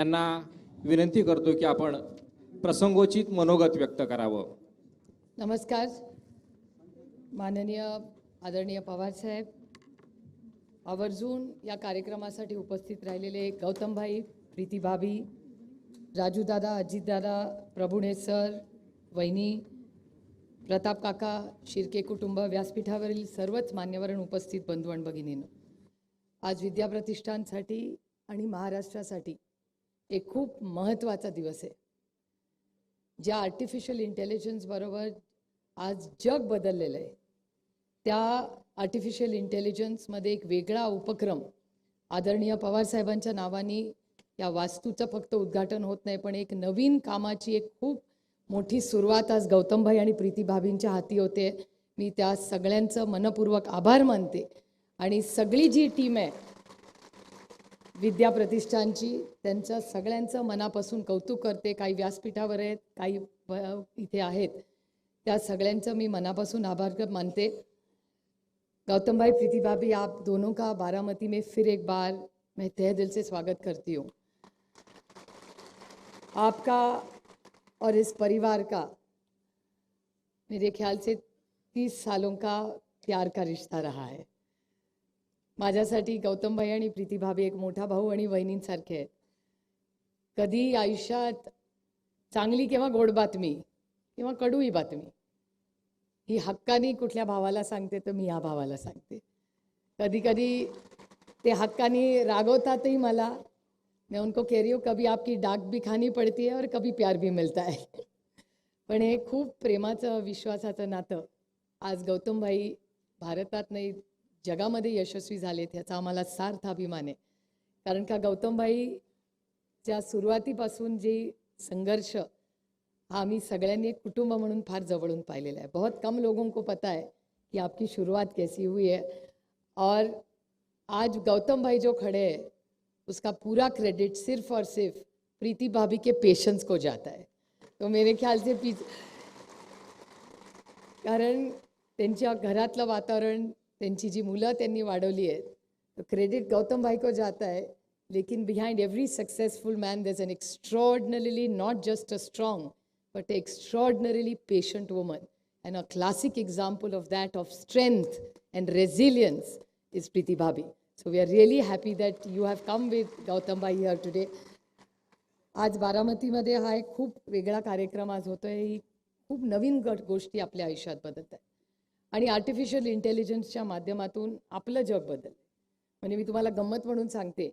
त्यांना विनंती करतो की आपण प्रसंगोचित मनोगत व्यक्त करावं। नमस्कार माननीय आदरणीय पवार साहेब, आवर्जून या कार्यक्रमासाठी उपस्थित राहिलेले गौतमभाई, प्रीती भाभी, राजू दादा, अजित दादा, प्रभुणे सर, वहिनी, प्रताप काका, शिर्के कुटुंब, व्यासपीठावरील सर्वच मान्यवर उपस्थित बंधू आणि भगिनींनो, आज विद्याप्रतिष्ठानसाठी आणि महाराष्ट्रासाठी एक खूप महत्त्वाचा दिवस आहे। ज्या आर्टिफिशियल इंटेलिजन्स बरोबर आज जग बदललेलं आहे, त्या आर्टिफिशियल इंटेलिजन्समध्ये एक वेगळा उपक्रम आदरणीय पवार साहेबांच्या नावाने या वास्तूचं फक्त उद्घाटन होत नाही, पण एक नवीन कामाची एक खूप मोठी सुरुवात आज गौतमभाई आणि प्रीती भाभींच्या हाती होते। मी त्या सगळ्यांचं मनपूर्वक आभार मानते आणि सगळी जी टीम आहे विद्या प्रतिष्ठानची, त्यांचं सगळ्यांचं मनापासून कौतुक करते। काही व्यासपीठावर आहेत, काही इथे आहेत, त्या सगळ्यांचं मी मनापासून आभार मानते। गौतम भाई, प्रीति भाभी, आप दोनों का बारामती में फिर एक बार मैं तहे दिल से स्वागत करती हूँ। आपका और इस परिवार का मेरे ख्याल से 30 सालों का प्यार का रिश्ता रहा है। माझ्यासाठी गौतम भाई आणि प्रीती भाभी एक मोठा भाऊ आणि वहिनींसारखे आहेत। कधी आयुष्यात चांगली किंवा गोड बातमी किंवा कडूही बातमी ही हक्कानी कुठल्या भावाला सांगते तर मी या भावाला सांगते। कधी कधी ते हक्कानी रागवतातही मला। मैं उनको कह रही हूँ कभी आपकी डाक भी खानी पड़ती है और कभी प्यार भी मिलता है। पण हे खूप प्रेमाचं विश्वासाचं नातं आज गौतम भाई भारतात नाही जगामध्ये यशस्वी झालेत, ह्याचा आम्हाला सार्थ अभिमान आहे। कारण का गौतम भाईच्या सुरुवातीपासून जी संघर्ष हा आम्ही सगळ्यांनी एक कुटुंब म्हणून फार जवळून पाहिलेला है। बहुत कम लोगों को पता है कि आपकी शुरुआत कैसी हुई है, और आज गौतम भाई जो खड़े हैं उसका पूरा क्रेडिट सिर्फ और सिर्फ प्रीति भाभी के पेशेंस को जाता है। तो मेरे ख्याल से कारण त्यांच्या घरातलं वातावरण, त्यांची जी मुलं त्यांनी वाढवली आहेत, तो क्रेडिट गौतम भाई को जाता है। लेकिन behind every successful man there is an extraordinarily not just a strong but extraordinarily patient woman, and a classic example of that, of strength and resilience, is Priti Bhabhi. So we are really happy that you have come with Gautam Bhai here today. आज बारामतीमध्ये हा एक खूप वेगळा कार्यक्रम आज होतोय। ही खूप नवीन गोष्टी आपल्या आयुष्यात बदलत आहेत आणि आर्टिफिशियल इंटेलिजन्सच्या माध्यमातून आपलं जग बदललं। म्हणजे मी तुम्हाला गंमत म्हणून सांगते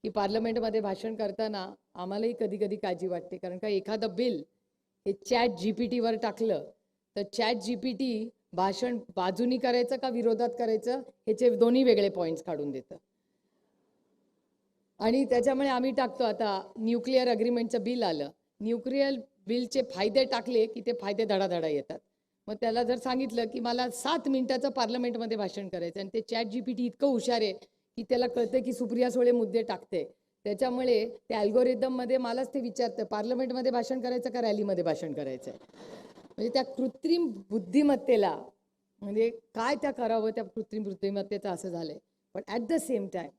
की पार्लमेंटमध्ये भाषण करताना आम्हालाही कधी कधी काळजी वाटते, कारण का एखादं बिल हे चॅट जीपीटीवर टाकलं तर चॅट जीपीटी भाषण बाजूनी करायचं का विरोधात करायचं ह्याचे दोन्ही वेगळे पॉईंट्स काढून देतं। आणि त्याच्यामुळे आम्ही टाकतो, आता न्यूक्लिअर अग्रीमेंटचं बिल आलं, न्यूक्लिअर बिलचे फायदे टाकले की ते फायदे धडाधडा येतात। मग त्याला जर सांगितलं की मला 7 मिनिटाचं पार्लमेंटमध्ये भाषण करायचं आणि ते चॅट जीपीटी इतकं हुशार आहे की त्याला कळतं की सुप्रिया सुळे मुद्दे टाकते, त्याच्यामुळे त्या अल्गोरिदममध्ये मलाच ते विचारतं पार्लमेंटमध्ये भाषण करायचं का रॅलीमध्ये भाषण करायचं आहे। म्हणजे त्या कृत्रिम बुद्धिमत्तेला म्हणजे काय त्या करावं, त्या कृत्रिम बुद्धिमत्तेचं असं झालंय। पण ॲट द सेम टाईम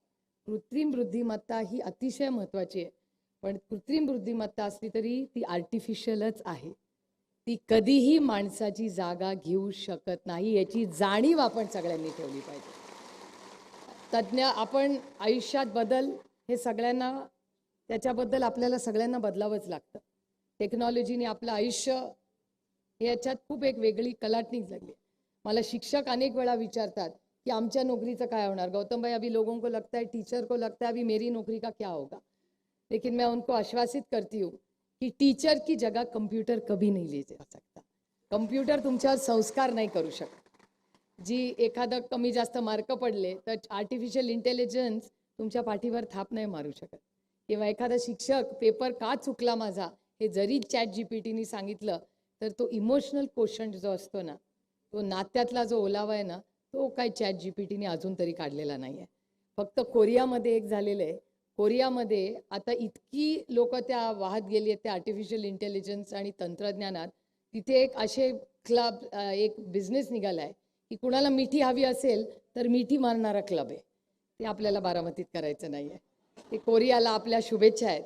कृत्रिम बुद्धिमत्ता ही अतिशय महत्त्वाची आहे, पण कृत्रिम बुद्धिमत्ता असली तरी ती आर्टिफिशियलच आहे। ती कधीही माणसाची जागा घेऊ शकत नाही, याची जाणीव आपण सगळ्यांनी ठेवली पाहिजे। तज्ञ आपण आयुष्यात बदल हे सगळ्यांना, त्याच्याबद्दल आपल्याला सगळ्यांना बदलावंच लागतं। टेक्नॉलॉजीने आपलं आयुष्य याच्यात खूप एक वेगळी कलाटणी लागली। मला शिक्षक अनेक वेळा विचारतात कि आमच्या नौकरीचं काय होणार। गौतम भाई, अभी लोगों को लगता है, टीचर को लगता है अभी मेरी नौकरी का क्या होगा, लेकिन मैं उनको आश्वासित करती हूँ कि टीचर की जगह कंप्यूटर कभी नहीं ले जा सकता। कंप्यूटर तुमच्यावर संस्कार नाही करू शकत। जी एखादं कमी जास्त मार्क पडले तर आर्टिफिशियल इंटेलिजन्स तुमच्या पाठीवर थाप नाही मारू शकत, किंवा एखादा शिक्षक पेपर का चुकला माझा हे जरी चॅट जीपीटीने सांगितलं तर तो इमोशनल कोशंट जो असतो ना, तो नात्यातला जो ओलावा आहे ना, तो काय चॅट जीपीटीने अजून तरी काढलेला नाही आहे। फक्त कोरियामध्ये एक झालेलं आहे, कोरियामध्ये आता इतकी लोक त्या वाहत गेली आहेत त्या आर्टिफिशियल इंटेलिजन्स आणि तंत्रज्ञानात, तिथे एक असे क्लब, एक बिझनेस निघाला आहे की कुणाला मिठी हवी असेल तर मिठी मारणारा क्लब आहे। ते आपल्याला बारामतीत करायचं नाही आहे। ते कोरियाला आपल्या शुभेच्छा आहेत।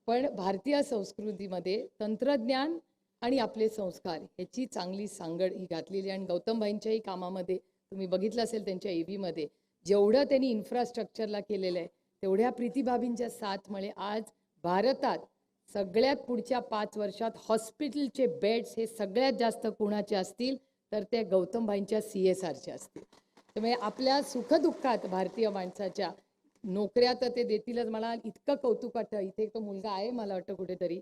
पण भारतीय संस्कृतीमध्ये तंत्रज्ञान आणि आपले संस्कार ह्याची चांगली सांगड ही घातलेली आणि गौतमभाईंच्याही कामामध्ये तुम्ही बघितलं असेल त्यांच्या EVमध्ये जेवढं त्यांनी इन्फ्रास्ट्रक्चरला केलेलं आहे तेवढ्या प्रीतीभाबींच्या साथमुळे आज भारतात सगळ्यात पुढच्या 5 वर्षात हॉस्पिटलचे बेड्स हे सगळ्यात जास्त कोणाचे असतील तर ते गौतमभाईंच्या CSRचे असतील. त्यामुळे आपल्या सुखदुःखात भारतीय माणसाच्या नोकऱ्या तर ते देतीलच. मला इतकं कौतुक वाटतं, इथे तो मुलगा आहे मला वाटतं कुठेतरी,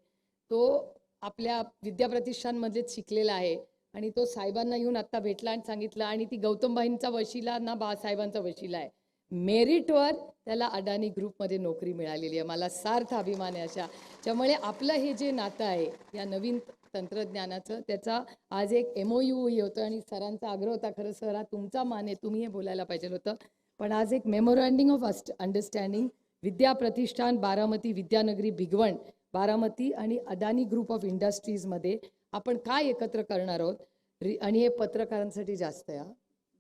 तो आपल्या विद्याप्रतिष्ठानमध्येच शिकलेला आहे आणि तो साहेबांना येऊन आत्ता भेटला आणि सांगितलं आणि ती गौतमभाईंचा वशिला ना बाळासाहेबांचा वशिला आहे. मेरिटवर त्याला अडाणी ग्रुपमध्ये नोकरी मिळालेली आहे. मला सार्थ अभिमान आहे अशा. त्यामुळे आपलं हे जे नातं आहे या नवीन तंत्रज्ञानाचं त्याचा आज एक MOU होतं आणि सरांचा आग्रह होता, खरं सर हा तुमचा मान आहे, तुम्ही हे बोलायला पाहिजे होतं, पण आज एक मेमोरँडिंग ऑफ अंडरस्टँडिंग विद्या प्रतिष्ठान बारामती, विद्यानगरी भिगवण बारामती आणि अदानी ग्रुप ऑफ इंडस्ट्रीजमध्ये आपण काय एकत्र करणार आहोत आणि हे पत्रकारांसाठी जास्त आहे,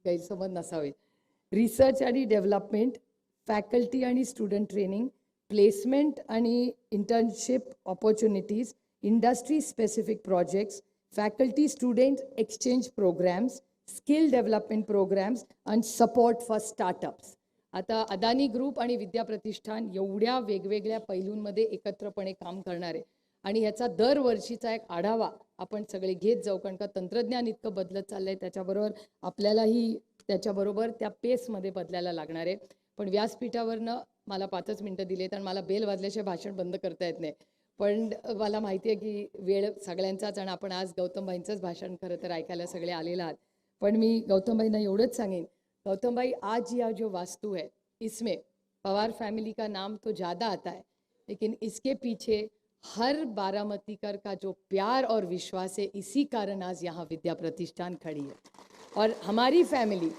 गैरसमज नसावे. रिसर्च आणि डेव्हलपमेंट, फॅकल्टी आणि स्टुडंट ट्रेनिंग, प्लेसमेंट आणि internship opportunities, industry specific projects, faculty student exchange programmes, skill development programmes आणि सपोर्ट फॉर स्टार्टअप्स. आता अदानी ग्रुप आणि विद्या प्रतिष्ठान एवढ्या वेगवेगळ्या पैलूंमध्ये एकत्रपणे काम करणार आहे आणि ह्याचा दरवर्षीचा एक आढावा आपण सगळे घेत जाऊ, कारण का तंत्रज्ञान इतकं बदलत चाललं आहे, त्याच्याबरोबर आपल्यालाही त्याच्याबरोबर त्या पेसमध्ये बदलायला लागणार आहे. पण व्यासपीठावरनं मला 5 मिनटं दिलेत आणि मला बेल वाजल्याशिवाय भाषण बंद करता येत नाही. पण मला माहिती आहे की वेळ सगळ्यांचाच आणि आपण आज गौतमभाईंचंच भाषण खरं तर ऐकायला सगळे आलेला आहात. पण मी गौतमभाईंना एवढंच सांगेन, गौतम भाई आज यह जो वास्तु है इसमें पवार फैमिली का नाम तो ज़्यादा आता है, लेकिन इसके पीछे हर बारामतीकर का जो प्यार और विश्वास है, इसी कारण आज यहाँ विद्या प्रतिष्ठान खड़ी है. और हमारी फैमिली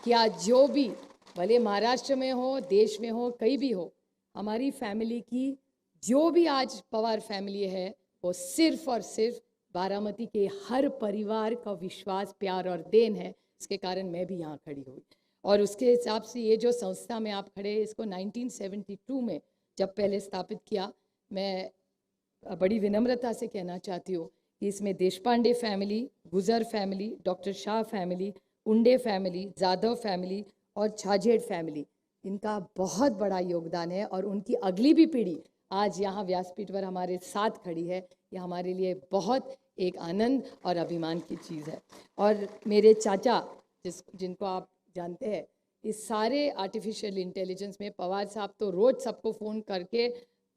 क्या जो भी भले महाराष्ट्र में हो, देश में हो, कहीं भी हो, हमारी फैमिली की जो भी आज पवार फैमिली है वो सिर्फ और सिर्फ बारामती के हर परिवार का विश्वास, प्यार और देन है. इसके कारण मैं भी यहाँ खड़ी हुई और उसके हिसाब से ये जो संस्था में आप खड़े हैं इसको 1972 में जब पहले स्थापित किया, मैं बड़ी विनम्रता से कहना चाहती हूँ कि इसमें देशपांडे फैमिली, गुजर फैमिली, डॉक्टर शाह फैमिली, उंडे फैमिली, जाधव फैमिली और छाजेड़ फैमिली, इनका बहुत बड़ा योगदान है और उनकी अगली भी पीढ़ी आज यहाँ व्यासपीठ पर हमारे साथ खड़ी है. ये हमारे लिए बहुत एक आनंद और अभिमान की चीज़ है. और मेरे चाचा जिनको आप जानते हैं, इस सारे आर्टिफिशियल इंटेलिजेंस में पवार साहब तो रोज़ सबको फ़ोन करके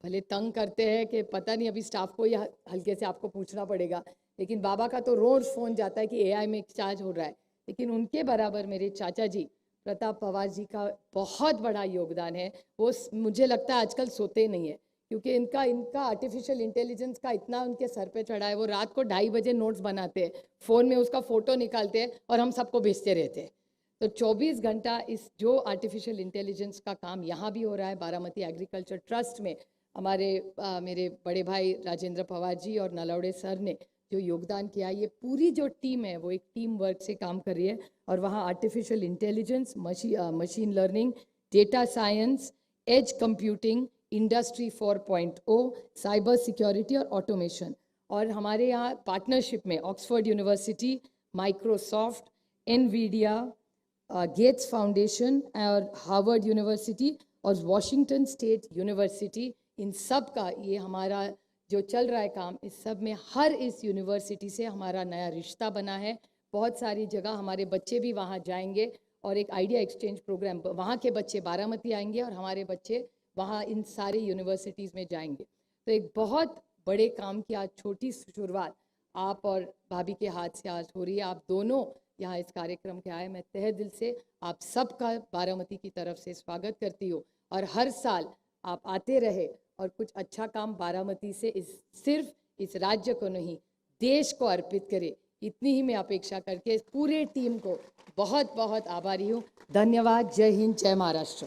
भले तंग करते हैं कि पता नहीं, अभी स्टाफ को या हल्के से आपको पूछना पड़ेगा, लेकिन बाबा का तो रोज़ फ़ोन जाता है कि AI में चार्ज हो रहा है. लेकिन उनके बराबर मेरे चाचा जी प्रताप पवार जी का बहुत बड़ा योगदान है. वो मुझे लगता है आजकल सोते नहीं है क्योंकि इनका आर्टिफिशियल इंटेलिजेंस का इतना उनके सर पे चढ़ा है. वो रात को 2:30 बजे नोट्स बनाते हैं, फ़ोन में उसका फ़ोटो निकालते हैं और हम सबको भेजते रहते हैं. तो 24 घंटा इस जो आर्टिफिशियल इंटेलिजेंस का काम यहाँ भी हो रहा है. बारामती एग्रीकल्चर ट्रस्ट में हमारे मेरे बड़े भाई राजेंद्र पवार जी और नलवड़े सर ने जो योगदान किया, ये पूरी जो टीम है वो एक टीम वर्क से काम कर रही है. और वहाँ artificial intelligence, machine learning, data science, edge computing, industry 4.0, cyber security और ऑटोमेशन. और हमारे यहाँ पार्टनरशिप में Oxford University, Microsoft, Nvidia, Gates Foundation और हार्वर्ड यूनिवर्सिटी और वॉशिंगटन स्टेट यूनिवर्सिटी, इन सब का ये हमारा जो चल रहा है काम, इस सब में हर इस यूनिवर्सिटी से हमारा नया रिश्ता बना है. बहुत सारी जगह हमारे बच्चे भी वहाँ जाएंगे और एक आइडिया एक्सचेंज प्रोग्राम, वहाँ के बच्चे बारामती आएंगे और हमारे बच्चे वहाँ इन सारे यूनिवर्सिटीज़ में जाएंगे. तो एक बहुत बड़े काम की आज छोटी शुरुआत आप और भाभी के हाथ से आज हो रही है. आप दोनों यहाँ इस कार्यक्रम के आए, मैं तहे दिल से आप सबका बारामती की तरफ से स्वागत करती हूँ. और हर साल आप आते रहे और कुछ अच्छा काम बारामती से सिर्फ इस राज्य को नहीं देश को अर्पित करे, इतनी ही मैं अपेक्षा करके पूरे टीम को बहुत बहुत आभारी हूँ. धन्यवाद. जय हिंद, जय महाराष्ट्र.